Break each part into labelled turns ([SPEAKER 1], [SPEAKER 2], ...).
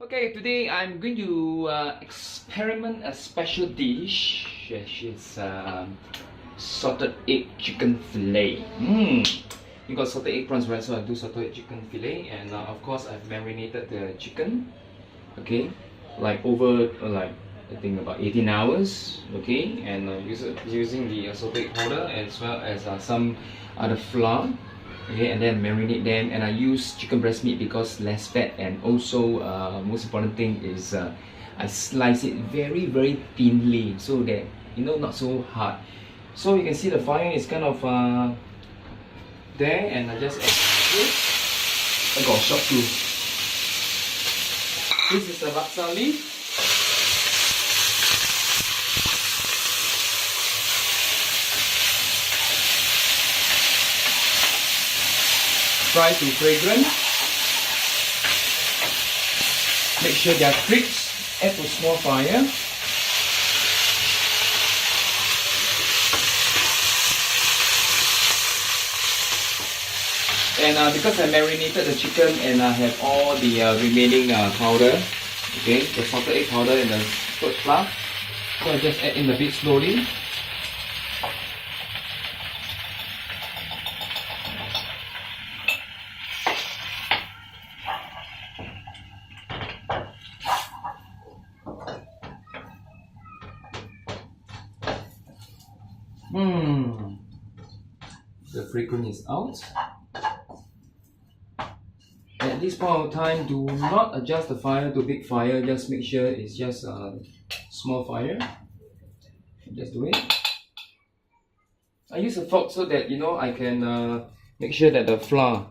[SPEAKER 1] Okay, today I'm going to experiment a special dish, which is salted egg chicken fillet. You got salted egg prawns, right? So I do salted egg chicken fillet, and of course I've marinated the chicken. Okay, like over like I think about 18 hours. Okay, and using the salted egg powder as well as some other flour. Okay, and then marinate them, and I use chicken breast meat because less fat, and also most important thing is I slice it very thinly so that not so hard. So you can see the fire is kind of there, and I just add this. I got shot too. This is the laksa leaf. Fry to fragrant. Make sure they are crisp. Add to small fire. And because I marinated the chicken and I have all the remaining powder, okay, the salted egg powder and the fruit flour, so I just add in a bit slowly. The fragrance is out. At this point of time, do not adjust the fire to big fire. Just make sure it's just a small fire. Just do it. I use a fork so that I can make sure that the flour,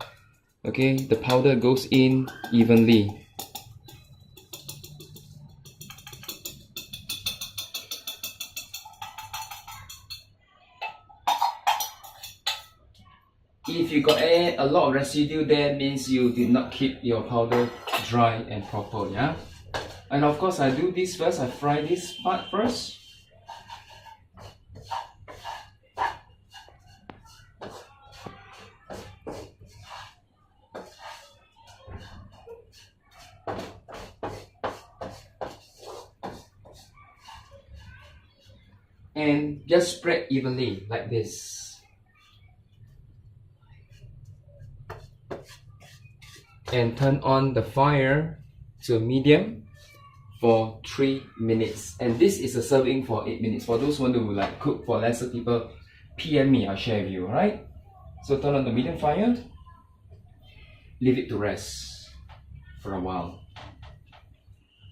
[SPEAKER 1] okay, the powder goes in evenly. If you got a lot of residue there, means you did not keep your powder dry and proper, yeah? And of course I do this first, I fry this part first. And just spread evenly like this. And turn on the fire to medium for 3 minutes. And this is a serving for 8 minutes. For those who want to cook for lesser people, PM me, I'll share with you, alright? So turn on the medium fire, leave it to rest for a while.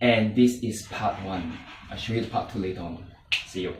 [SPEAKER 1] And this is part 1. I'll show you the part 2 later on. See you.